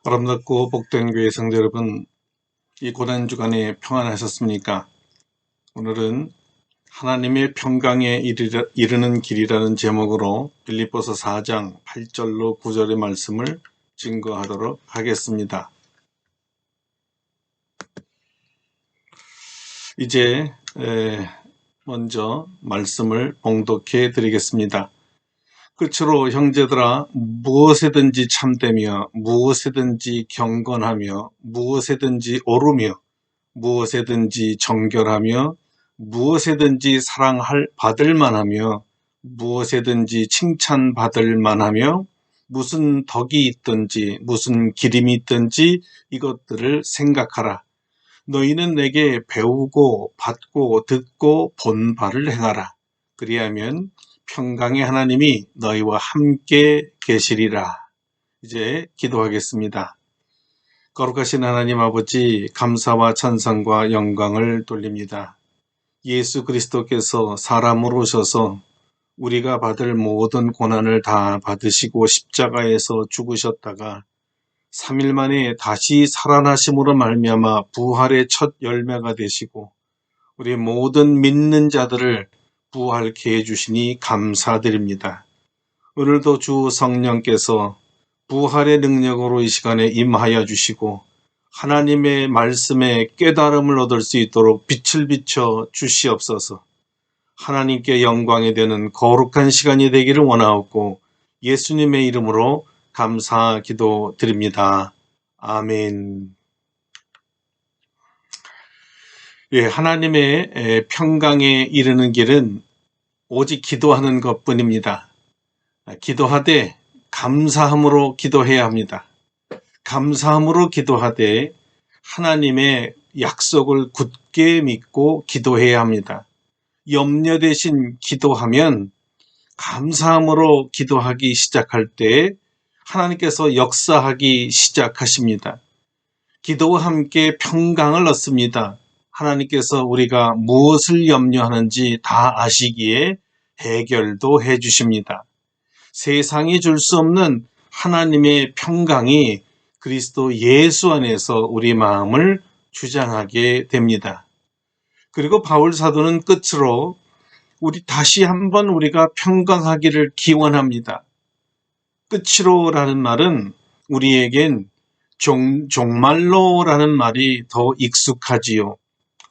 아름답고 복된 교회 성도 여러분, 이 고난 주간에 평안하셨습니까? 오늘은 하나님의 평강에 이르는 길이라는 제목으로 빌립보서 4장 8절로 9절의 말씀을 증거하도록 하겠습니다. 이제 먼저 말씀을 봉독해 드리겠습니다. 끝으로 형제들아, 무엇에든지 참되며 무엇에든지 경건하며 무엇에든지 옳으며 무엇에든지 정결하며 무엇에든지 받을 만하며 무엇에든지 칭찬받을 만하며 무슨 덕이 있든지 무슨 기림이 있든지 이것들을 생각하라. 너희는 내게 배우고 받고 듣고 본 바를 행하라. 그리하면 평강의 하나님이 너희와 함께 계시리라. 이제 기도하겠습니다. 거룩하신 하나님 아버지, 감사와 찬송과 영광을 돌립니다. 예수 그리스도께서 사람으로 오셔서 우리가 받을 모든 고난을 다 받으시고 십자가에서 죽으셨다가 3일 만에 다시 살아나심으로 말미암아 부활의 첫 열매가 되시고 우리 모든 믿는 자들을 부활케 해주시니 감사드립니다. 오늘도 주 성령께서 부활의 능력으로 이 시간에 임하여 주시고 하나님의 말씀에 깨달음을 얻을 수 있도록 빛을 비춰 주시옵소서. 하나님께 영광이 되는 거룩한 시간이 되기를 원하옵고 예수님의 이름으로 감사 기도 드립니다. 아멘. 하나님의 평강에 이르는 길은 오직 기도하는 것뿐입니다. 기도하되 감사함으로 기도해야 합니다. 감사함으로 기도하되 하나님의 약속을 굳게 믿고 기도해야 합니다. 염려 대신 기도하면 감사함으로 기도하기 시작할 때 하나님께서 역사하기 시작하십니다. 기도와 함께 평강을 얻습니다. 하나님께서 우리가 무엇을 염려하는지 다 아시기에 해결도 해주십니다. 세상이 줄 수 없는 하나님의 평강이 그리스도 예수 안에서 우리 마음을 주장하게 됩니다. 그리고 바울 사도는 끝으로 다시 한번 우리가 평강하기를 기원합니다. 끝으로라는 말은 우리에겐 종말로라는 말이 더 익숙하지요.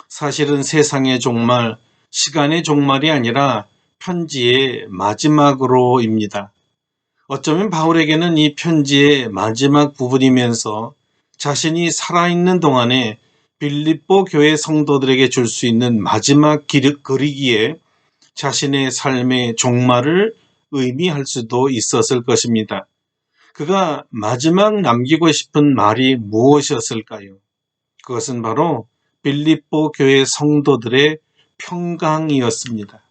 사실은 세상의 종말, 시간의 종말이 아니라 편지의 마지막으로입니다. 어쩌면 바울에게는 이 편지의 마지막 부분이면서 자신이 살아있는 동안에 빌립보 교회 성도들에게 줄 수 있는 마지막 글이기에 자신의 삶의 종말을 의미할 수도 있었을 것입니다. 그가 마지막 남기고 싶은 말이 무엇이었을까요? 그것은 바로 빌립보 교회 성도들의 평강이었습니다.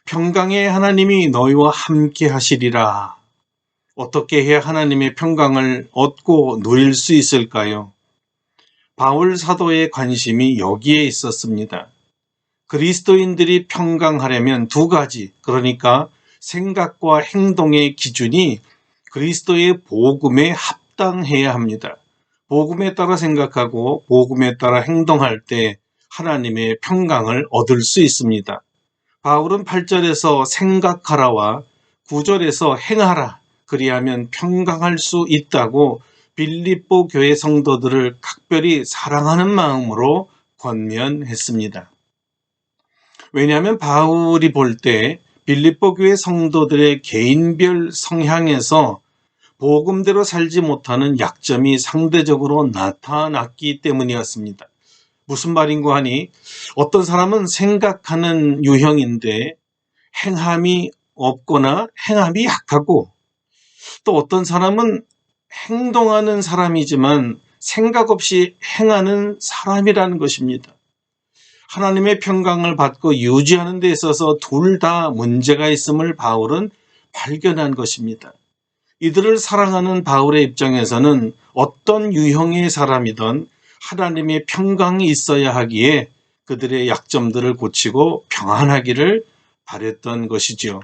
평강의 하나님이 너희와 함께 하시리라. 어떻게 해야 하나님의 평강을 얻고 누릴 수 있을까요? 바울 사도의 관심이 여기에 있었습니다. 그리스도인들이 평강하려면 두 가지, 그러니까 생각과 행동의 기준이 그리스도의 복음에 합당해야 합니다. 복음에 따라 생각하고 복음에 따라 행동할 때 하나님의 평강을 얻을 수 있습니다. 바울은 8절에서 생각하라와 9절에서 행하라, 그리하면 평강할 수 있다고 빌립보 교회 성도들을 각별히 사랑하는 마음으로 권면했습니다. 왜냐하면 바울이 볼 때 빌립보 교회 성도들의 개인별 성향에서 복음대로 살지 못하는 약점이 상대적으로 나타났기 때문이었습니다. 무슨 말인고 하니 어떤 사람은 생각하는 유형인데 행함이 없거나 행함이 약하고, 또 어떤 사람은 행동하는 사람이지만 생각 없이 행하는 사람이라는 것입니다. 하나님의 평강을 받고 유지하는 데 있어서 둘 다 문제가 있음을 바울은 발견한 것입니다. 이들을 사랑하는 바울의 입장에서는 어떤 유형의 사람이든 하나님의 평강이 있어야 하기에 그들의 약점들을 고치고 평안하기를 바랬던 것이지요.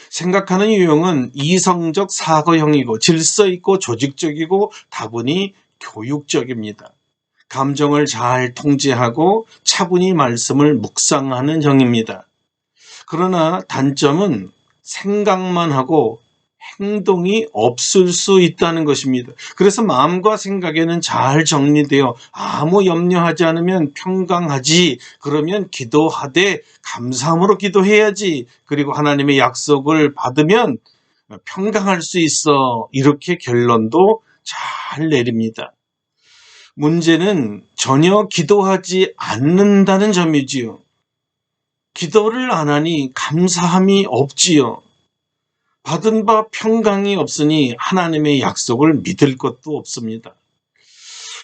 생각하는 유형은 이성적 사고형이고 질서 있고 조직적이고 다분히 교육적입니다. 감정을 잘 통제하고 차분히 말씀을 묵상하는 형입니다. 그러나 단점은 생각만 하고 행동이 없을 수 있다는 것입니다. 그래서 마음과 생각에는 잘 정리되어 아무 염려하지 않으면 평강하지. 그러면 기도하되 감사함으로 기도해야지. 그리고 하나님의 약속을 받으면 평강할 수 있어. 이렇게 결론도 잘 내립니다. 문제는 전혀 기도하지 않는다는 점이지요. 기도를 안 하니 감사함이 없지요. 받은 바 평강이 없으니 하나님의 약속을 믿을 것도 없습니다.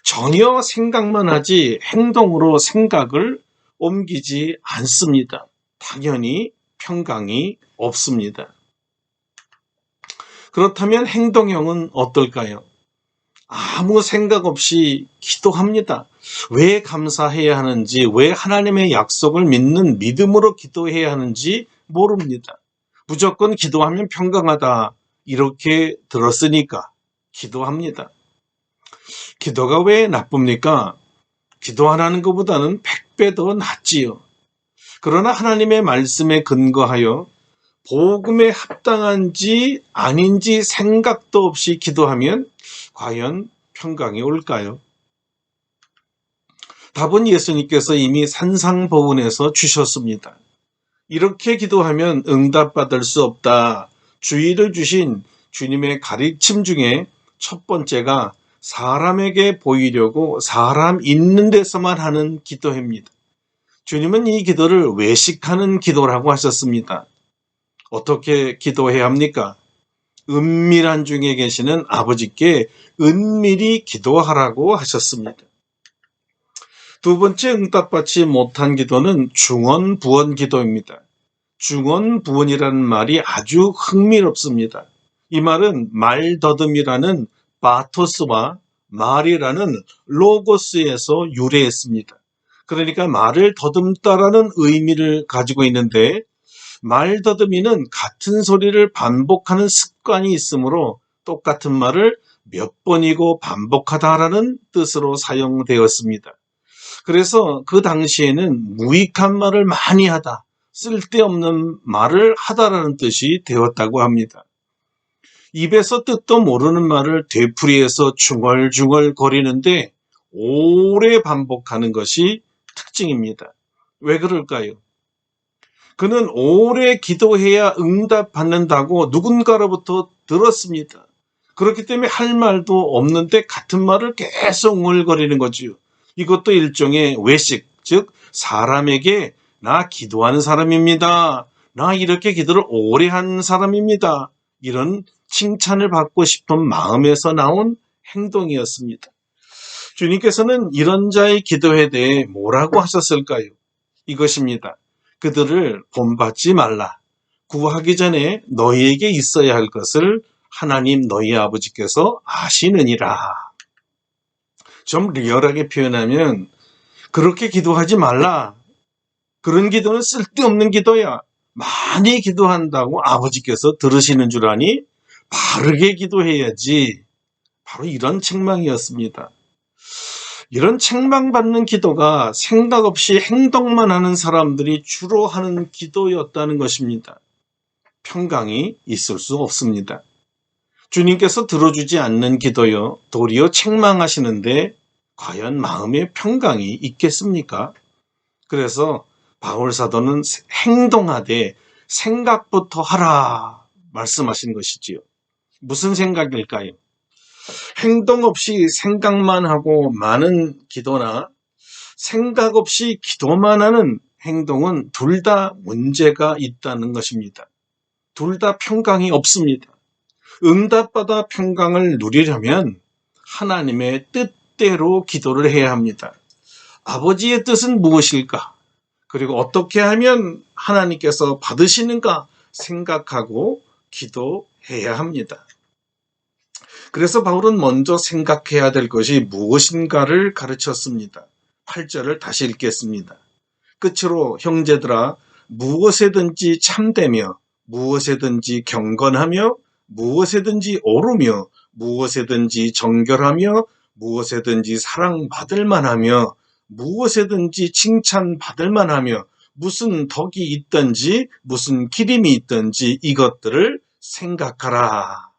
전혀 생각만 하지 행동으로 생각을 옮기지 않습니다. 당연히 평강이 없습니다. 그렇다면 행동형은 어떨까요? 아무 생각 없이 기도합니다. 왜 감사해야 하는지, 왜 하나님의 약속을 믿는 믿음으로 기도해야 하는지 모릅니다. 무조건 기도하면 평강하다 이렇게 들었으니까 기도합니다. 기도가 왜 나쁩니까? 기도 안 하는 것보다는 100배 더 낫지요. 그러나 하나님의 말씀에 근거하여 복음에 합당한지 아닌지 생각도 없이 기도하면 과연 평강이 올까요? 답은 예수님께서 이미 산상보훈에서 주셨습니다. 이렇게 기도하면 응답받을 수 없다. 주의를 주신 주님의 가르침 중에 첫 번째가 사람에게 보이려고 사람 있는 데서만 하는 기도입니다. 주님은 이 기도를 외식하는 기도라고 하셨습니다. 어떻게 기도해야 합니까? 은밀한 중에 계시는 아버지께 은밀히 기도하라고 하셨습니다. 두 번째 응답받지 못한 기도는 중언부언 기도입니다. 중언부언이라는 말이 아주 흥미롭습니다. 이 말은 말더듬이라는 바토스와 말이라는 로고스에서 유래했습니다. 그러니까 말을 더듬다라는 의미를 가지고 있는데 말더듬이는 같은 소리를 반복하는 습관이 있으므로 똑같은 말을 몇 번이고 반복하다라는 뜻으로 사용되었습니다. 그래서 그 당시에는 무익한 말을 많이 하다, 쓸데없는 말을 하다라는 뜻이 되었다고 합니다. 입에서 뜻도 모르는 말을 되풀이해서 중얼중얼 거리는데 오래 반복하는 것이 특징입니다. 왜 그럴까요? 그는 오래 기도해야 응답받는다고 누군가로부터 들었습니다. 그렇기 때문에 할 말도 없는데 같은 말을 계속 웅얼거리는 거지요. 이것도 일종의 외식, 즉 사람에게 나 기도하는 사람입니다. 나 이렇게 기도를 오래 한 사람입니다. 이런 칭찬을 받고 싶은 마음에서 나온 행동이었습니다. 주님께서는 이런 자의 기도에 대해 뭐라고 하셨을까요? 이것입니다. 그들을 본받지 말라. 구하기 전에 너희에게 있어야 할 것을 하나님 너희 아버지께서 아시느니라. 좀 리얼하게 표현하면 그렇게 기도하지 말라. 그런 기도는 쓸데없는 기도야. 많이 기도한다고 아버지께서 들으시는 줄 아니? 바르게 기도해야지. 바로 이런 책망이었습니다. 이런 책망받는 기도가 생각 없이 행동만 하는 사람들이 주로 하는 기도였다는 것입니다. 평강이 있을 수 없습니다. 주님께서 들어주지 않는 기도요, 도리어 책망하시는데 과연 마음에 평강이 있겠습니까? 그래서 바울 사도는 행동하되 생각부터 하라 말씀하신 것이지요. 무슨 생각일까요? 행동 없이 생각만 하고 많은 기도나 생각 없이 기도만 하는 행동은 둘 다 문제가 있다는 것입니다. 둘 다 평강이 없습니다. 응답받아 평강을 누리려면 하나님의 뜻대로 기도를 해야 합니다. 아버지의 뜻은 무엇일까? 그리고 어떻게 하면 하나님께서 받으시는가 생각하고 기도해야 합니다. 그래서 바울은 먼저 생각해야 될 것이 무엇인가를 가르쳤습니다. 8절을 다시 읽겠습니다. 끝으로 형제들아 무엇에든지 참되며 무엇에든지 경건하며 무엇에든지 오르며 무엇에든지 정결하며 무엇에든지 사랑받을 만하며 무엇에든지 칭찬받을 만하며 무슨 덕이 있든지 무슨 기림이 있든지 이것들을 생각하라.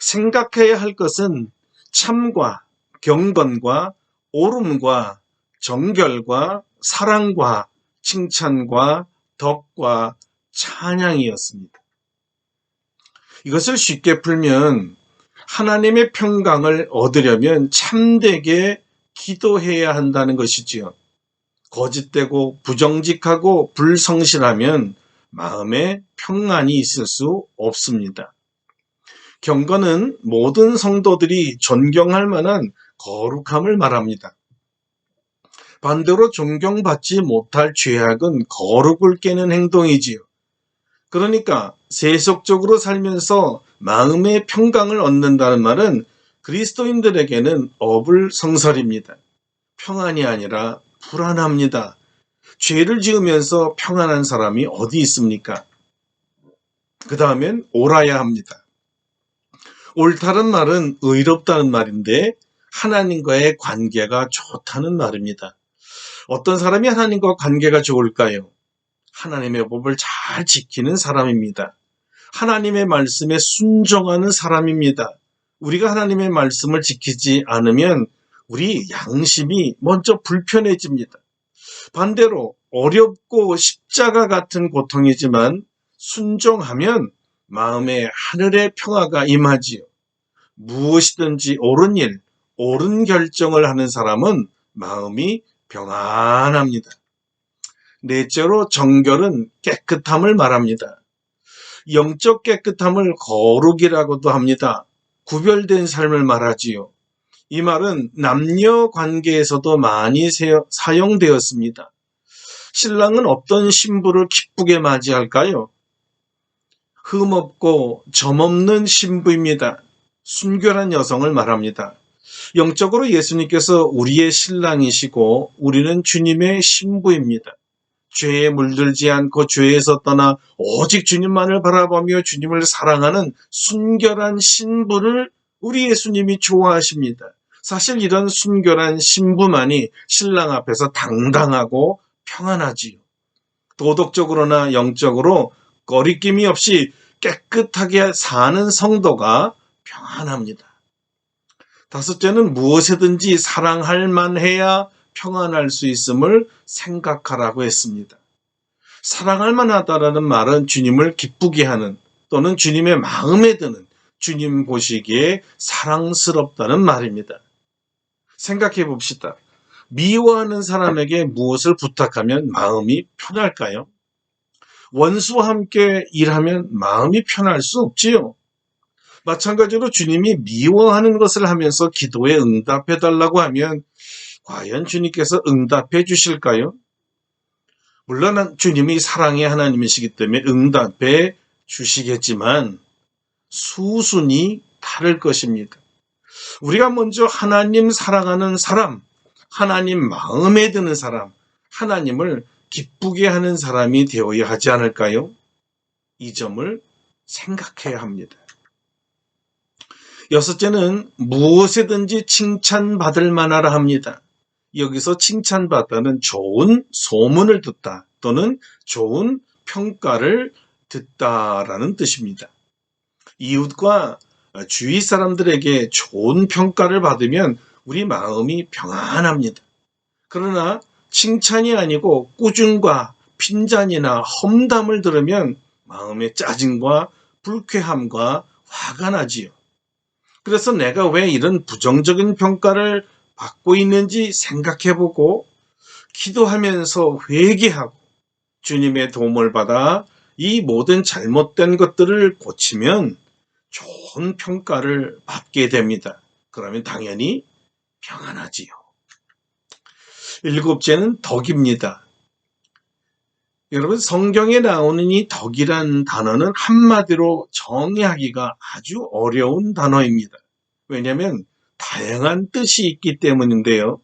생각해야 할 것은 참과 경건과 오름과 정결과 사랑과 칭찬과 덕과 찬양이었습니다. 이것을 쉽게 풀면 하나님의 평강을 얻으려면 참되게 기도해야 한다는 것이지요. 거짓되고 부정직하고 불성실하면 마음에 평안이 있을 수 없습니다. 경건은 모든 성도들이 존경할 만한 거룩함을 말합니다. 반대로 존경받지 못할 죄악은 거룩을 깨는 행동이지요. 그러니까 세속적으로 살면서 마음의 평강을 얻는다는 말은 그리스도인들에게는 어불성설입니다. 평안이 아니라 불안합니다. 죄를 지으면서 평안한 사람이 어디 있습니까? 그 다음엔 옳아야 합니다. 옳다는 말은 의롭다는 말인데 하나님과의 관계가 좋다는 말입니다. 어떤 사람이 하나님과 관계가 좋을까요? 하나님의 법을 잘 지키는 사람입니다. 하나님의 말씀에 순종하는 사람입니다. 우리가 하나님의 말씀을 지키지 않으면 우리 양심이 먼저 불편해집니다. 반대로 어렵고 십자가 같은 고통이지만 순종하면 마음에 하늘의 평화가 임하지요. 무엇이든지 옳은 일, 옳은 결정을 하는 사람은 마음이 평안합니다. 넷째로 정결은 깨끗함을 말합니다. 영적 깨끗함을 거룩이라고도 합니다. 구별된 삶을 말하지요. 이 말은 남녀 관계에서도 많이 사용되었습니다. 신랑은 어떤 신부를 기쁘게 맞이할까요? 흠없고 점없는 신부입니다. 순결한 여성을 말합니다. 영적으로 예수님께서 우리의 신랑이시고 우리는 주님의 신부입니다. 죄에 물들지 않고 죄에서 떠나 오직 주님만을 바라보며 주님을 사랑하는 순결한 신부를 우리 예수님이 좋아하십니다. 사실 이런 순결한 신부만이 신랑 앞에서 당당하고 평안하지요. 도덕적으로나 영적으로 거리낌이 없이 깨끗하게 사는 성도가 평안합니다. 다섯째는 무엇이든지 사랑할 만해야 평안할 수 있음을 생각하라고 했습니다. 사랑할 만하다라는 말은 주님을 기쁘게 하는 또는 주님의 마음에 드는 주님 보시기에 사랑스럽다는 말입니다. 생각해 봅시다. 미워하는 사람에게 무엇을 부탁하면 마음이 편할까요? 원수와 함께 일하면 마음이 편할 수 없지요. 마찬가지로 주님이 미워하는 것을 하면서 기도에 응답해 달라고 하면 과연 주님께서 응답해 주실까요? 물론 주님이 사랑의 하나님이시기 때문에 응답해 주시겠지만 수순이 다를 것입니다. 우리가 먼저 하나님 사랑하는 사람, 하나님 마음에 드는 사람, 하나님을 기쁘게 하는 사람이 되어야 하지 않을까요? 이 점을 생각해야 합니다. 여섯째는 무엇에든지 칭찬받을 만하라 합니다. 여기서 칭찬받다는 좋은 소문을 듣다 또는 좋은 평가를 듣다라는 뜻입니다. 이웃과 주위 사람들에게 좋은 평가를 받으면 우리 마음이 평안합니다. 그러나 칭찬이 아니고 꾸중과 핀잔이나 험담을 들으면 마음에 짜증과 불쾌함과 화가 나지요. 그래서 내가 왜 이런 부정적인 평가를 받고 있는지 생각해보고 기도하면서 회개하고 주님의 도움을 받아 이 모든 잘못된 것들을 고치면 좋은 평가를 받게 됩니다. 그러면 당연히 평안하지요. 일곱째는 덕입니다. 여러분 성경에 나오는 이 덕이란 단어는 한마디로 정의하기가 아주 어려운 단어입니다. 왜냐하면 다양한 뜻이 있기 때문인데요.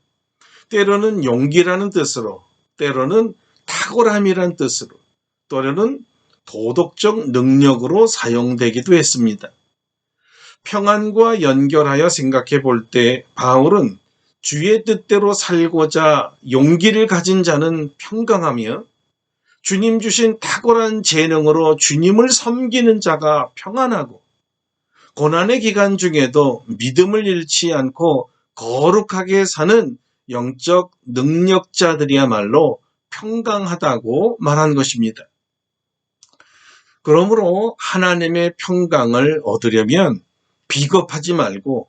때로는 용기라는 뜻으로, 때로는 탁월함이란 뜻으로, 때로는 도덕적 능력으로 사용되기도 했습니다. 평안과 연결하여 생각해 볼 때 바울은 주의 뜻대로 살고자 용기를 가진 자는 평강하며 주님 주신 탁월한 재능으로 주님을 섬기는 자가 평안하고 고난의 기간 중에도 믿음을 잃지 않고 거룩하게 사는 영적 능력자들이야말로 평강하다고 말한 것입니다. 그러므로 하나님의 평강을 얻으려면 비겁하지 말고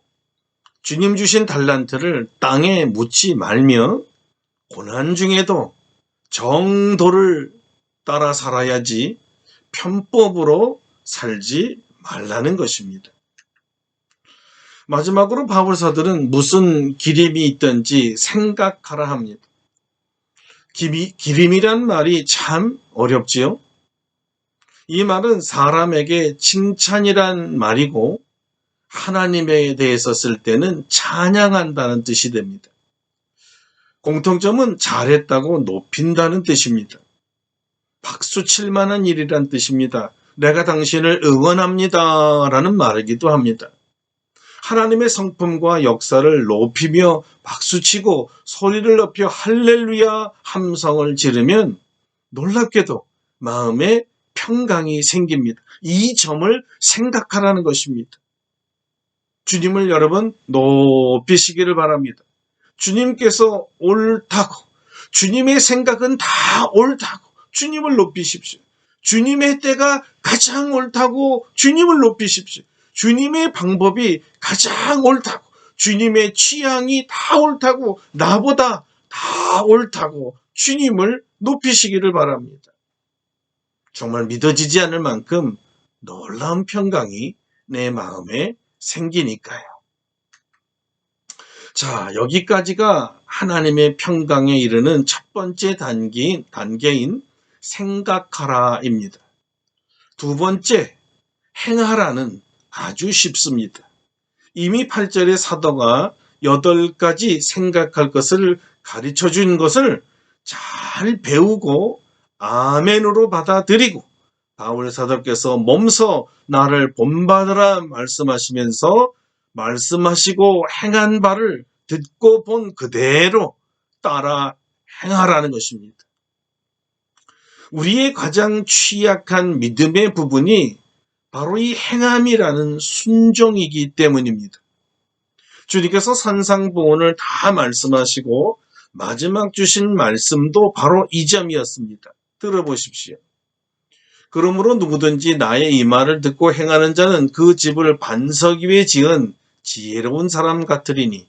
주님 주신 달란트를 땅에 묻지 말며 고난 중에도 정도를 따라 살아야지 편법으로 살지 말라는 것입니다. 마지막으로 바울사들은 무슨 기림이 있든지 생각하라 합니다. 기림이란 말이 참 어렵지요. 이 말은 사람에게 칭찬이란 말이고 하나님에 대해서 쓸 때는 찬양한다는 뜻이 됩니다. 공통점은 잘했다고 높인다는 뜻입니다. 박수 칠 만한 일이란 뜻입니다. 내가 당신을 응원합니다 라는 말이기도 합니다. 하나님의 성품과 역사를 높이며 박수치고 소리를 높여 할렐루야 함성을 지르면 놀랍게도 마음에 평강이 생깁니다. 이 점을 생각하라는 것입니다. 주님을 여러분 높이시기를 바랍니다. 주님께서 옳다고, 주님의 생각은 다 옳다고 주님을 높이십시오. 주님의 때가 가장 옳다고 주님을 높이십시오. 주님의 방법이 가장 옳다고, 주님의 취향이 다 옳다고, 나보다 다 옳다고 주님을 높이시기를 바랍니다. 정말 믿어지지 않을 만큼 놀라운 평강이 내 마음에 생기니까요. 자, 여기까지가 하나님의 평강에 이르는 첫 번째 단계인 생각하라입니다. 두 번째, 행하라는 아주 쉽습니다. 이미 8절의 사도가 8가지 생각할 것을 가르쳐 준 것을 잘 배우고 아멘으로 받아들이고 바울 사도께서 몸소 나를 본받으라 말씀하시면서 말씀하시고 행한 바를 듣고 본 그대로 따라 행하라는 것입니다. 우리의 가장 취약한 믿음의 부분이 바로 이 행함이라는 순종이기 때문입니다. 주님께서 산상보훈을 다 말씀하시고 마지막 주신 말씀도 바로 이 점이었습니다. 들어보십시오. 그러므로 누구든지 나의 이 말을 듣고 행하는 자는 그 집을 반석 위에 지은 지혜로운 사람 같으리니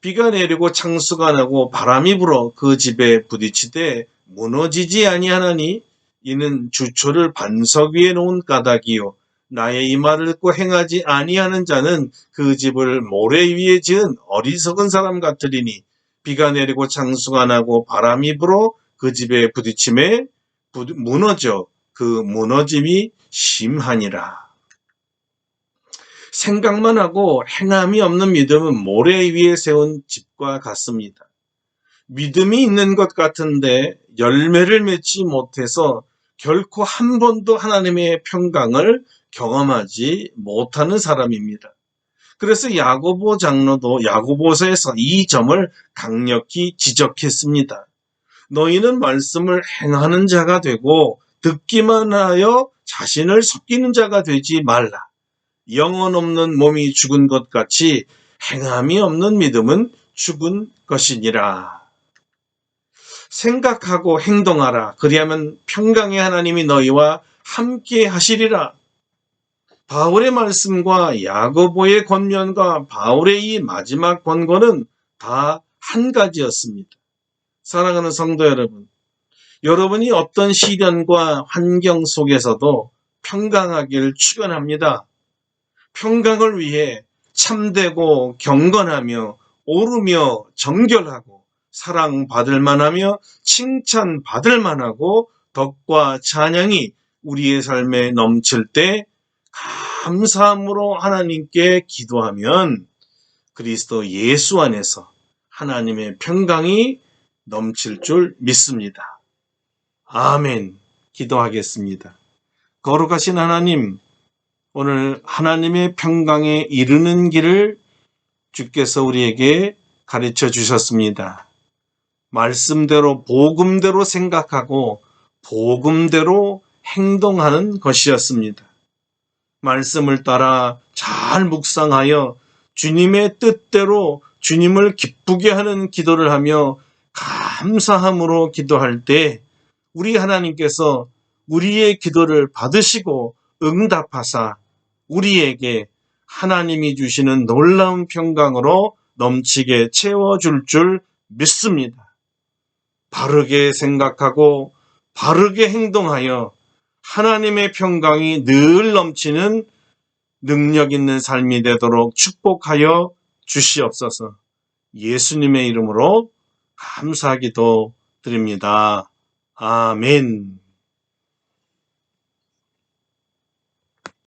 비가 내리고 창수가 나고 바람이 불어 그 집에 부딪히되 무너지지 아니하나니 이는 주초를 반석 위에 놓은 까닭이요 나의 이 말을 듣고 행하지 아니하는 자는 그 집을 모래 위에 지은 어리석은 사람 같으리니 비가 내리고 창수가 나고 바람이 불어 그 집에 부딪힘에 무너져 그 무너짐이 심하니라. 생각만 하고 행함이 없는 믿음은 모래 위에 세운 집과 같습니다. 믿음이 있는 것 같은데 열매를 맺지 못해서 결코 한 번도 하나님의 평강을 경험하지 못하는 사람입니다. 그래서 야고보 장로도 야고보서에서 이 점을 강력히 지적했습니다. 너희는 말씀을 행하는 자가 되고 듣기만 하여 자신을 속이는 자가 되지 말라. 영혼 없는 몸이 죽은 것 같이 행함이 없는 믿음은 죽은 것이니라. 생각하고 행동하라. 그리하면 평강의 하나님이 너희와 함께 하시리라. 바울의 말씀과 야고보의 권면과 바울의 이 마지막 권고는 다 한 가지였습니다. 사랑하는 성도 여러분, 여러분이 어떤 시련과 환경 속에서도 평강하기를 축원합니다. 평강을 위해 참되고 경건하며 오르며 정결하고 사랑받을 만하며 칭찬받을 만하고 덕과 찬양이 우리의 삶에 넘칠 때 감사함으로 하나님께 기도하면 그리스도 예수 안에서 하나님의 평강이 넘칠 줄 믿습니다. 아멘. 기도하겠습니다. 거룩하신 하나님, 오늘 하나님의 평강에 이르는 길을 주께서 우리에게 가르쳐 주셨습니다. 말씀대로 복음대로 생각하고 복음대로 행동하는 것이었습니다. 말씀을 따라 잘 묵상하여 주님의 뜻대로 주님을 기쁘게 하는 기도를 하며 감사함으로 기도할 때 우리 하나님께서 우리의 기도를 받으시고 응답하사 우리에게 하나님이 주시는 놀라운 평강으로 넘치게 채워줄 줄 믿습니다. 바르게 생각하고 바르게 행동하여 하나님의 평강이 늘 넘치는 능력 있는 삶이 되도록 축복하여 주시옵소서. 예수님의 이름으로 감사기도 드립니다. 아멘.